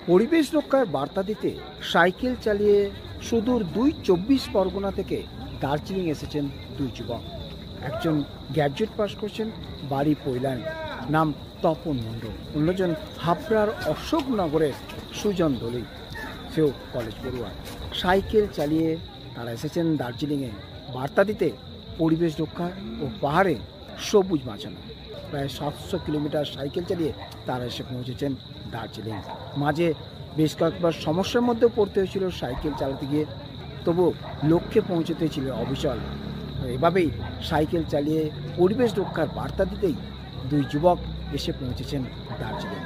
পরিবেশ রক্ষার বার্তা দিতে সাইকেল চালিয়ে সুদূর ২ পরগনা থেকে দার্জিলিং এসেছেন দুই যুবক। একজন গ্র্যাজুয়েট পাস করছেন, বাড়ি পৈলান, নাম তপন মণ্ডল। অন্যজন হাবড়ার অশোকনগরের সুজন দলি, সেও কলেজ পড়ুয়া। সাইকেল চালিয়ে তারা এসেছেন দার্জিলিংয়ে বার্তা দিতে পরিবেশ রক্ষা ও পাহাড়ে সবুজ বাঁচানো। প্রায় ৭০০ কিলোমিটার সাইকেল চালিয়ে তারা এসে পৌঁছেছেন দার্জিলিং। মাঝে বেশ কয়েকবার সমস্যার মধ্যেও পড়তে হয়েছিল সাইকেল চালাতে গিয়ে, তবু লক্ষ্যে পৌঁছতে ছিল অবিচল। এভাবেই সাইকেল চালিয়ে পরিবেশ রক্ষার বার্তা দিতেই দুই যুবক এসে পৌঁছেছেন দার্জিলিং।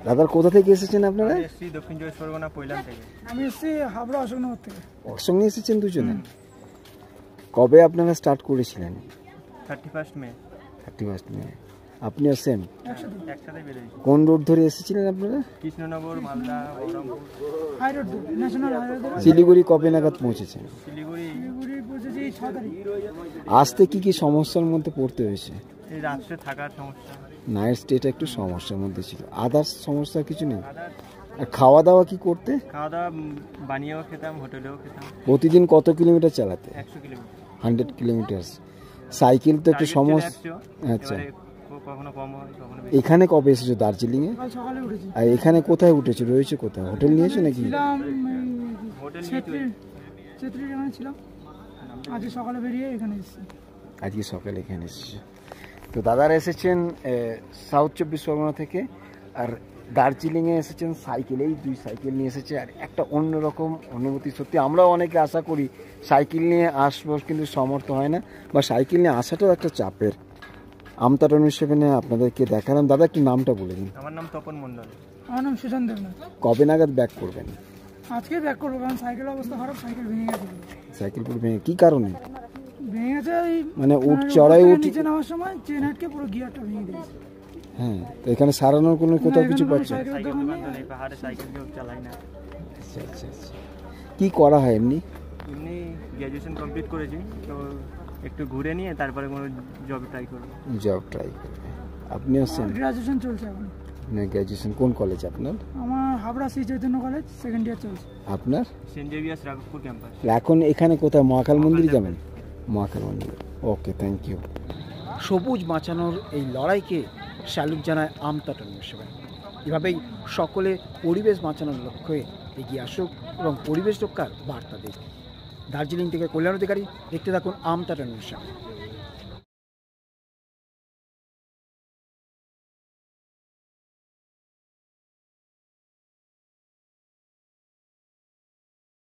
দাদার কোথা থেকে এসেছেন আপনারা? দক্ষিণ চব্বিশ পরগনা পৈলান থেকে। আমি এসেছি হাবড়া অশোকনগর থেকে। একসঙ্গে এসেছেন দুজনে? কবে আপনারা স্টার্ট করেছিলেন? 31 মে। 31 মে। আপনিও সেম? একসাথে বেরিয়েছি। কোন রোড ধরে এসেছিলেন আপনারা? Krishnanagar, Malda, Baharampur. High road, national high road. Siliguri কবে নাগাদ পৌঁছেছেন? শিলিগুড়ি পৌঁছেছি 6 তারিখ। আসতে কি কি সমস্যার মধ্যে পড়তে হয়েছে? এই রাত্রে থাকার সমস্যা, নাইট স্টেটা একটু সমস্যার মধ্যে ছিল। আদার্স সমস্যা কিছু নেই? আর খাওয়া দাওয়া কি করতে? খাওয়া দাওয়া বানিয়েও খেতাম, হোটেলেও খেতাম। প্রতিদিন কত কিলোমিটার চালাতে? 100 কিলোমিটার। 100 কিলোমিটার। সাইকেল তো একটু সমস্যা। আচ্ছা, কখনো কম হয়, কখনো বেশি। এখানে কবে এসেছো দার্জিলিংয়ে? কাল সকালে উঠেছি। আর এখানে কোথায় উঠেছো? রয়েছে কোথায়? হোটেল নিয়েছো নাকি? ছিলাম হোটেল চেত্রীর এখানে ছিলাম। আজকে সকালে বেরিয়ে এখানে এসেছি। আজকে সকালে এখানে এসেছো। তো দাদারা এসেছেন সাউথ 24 পরগনা থেকে, আর দার্জিলিংয়ে এসেছেন সাইকেলেই। দুই সাইকেল নিয়ে এসেছে, আর একটা অন্যরকম অনুভূতি। সত্যি আমরাও অনেকে আশা করি সাইকেল নিয়ে আসবো, কিন্তু সমর্থ হয় না, বা সাইকেল নিয়ে আসাটাও একটা চাপের। আমতারণ হিসেবে আপনাদেরকে দেখালাম। দাদা একটু নামটা বলে দিন। আমার নাম তপন মণ্ডল। আমার নাম সুজন দেবনাথ। কবে নাগাদ ব্যাক করবেন? আজকে ব্যাক করবো, কারণ সাইকেলের অবস্থা খারাপ। সাইকেল ভেঙে গেছে। সাইকেল পুরো ভেঙে? কি কারণে ভেঙে গেছে? মানে চড়াই নিচে নামার সময় চেন আটকে পুরো গিয়ারটা ভেঙে দিয়েছে। হ্যাঁ, তো এখানে সারানোর কোনো কোথাও কিছু পাচ্ছে? সাইকেল দোকান নেই, পাহাড়ে সাইকেল কেউ চালাই না। আচ্ছা আচ্ছা আচ্ছা। কি করা হয় এমনি? এমনি গ্র্যাজুয়েশন কমপ্লিট করেছি, তো একটু ঘুরে নিয়ে তারপরে কোনো জব ট্রাই করবো। জব ট্রাই করবে। আপনিও সেম? গ্রাজুয়েশন চলছে এখন। না, গ্র্যাজুয়েশন কোন কলেজ আপনার? আমার Habra Shri Chaitanya college, second year চলছে। আপনার? Saint Xavier's Raghabpur campus. এখন এখানে কোথায়? মহাকাল মন্দির যাবেন? মহাকাল মন্দির। Okay, thank you. সবুজ বাঁচানোর এই লড়াইকে স্যালুট জানায় আমতাটন হিসেবে। এভাবেই সকলে পরিবেশ বাঁচানোর লক্ষ্যে এগিয়ে আসুক এবং পরিবেশ রক্ষার বার্তা দিক। দার্জিলিং থেকে কল্যাণ অধিকারী, দেখতে থাকুন আমতাটন হিসেবে।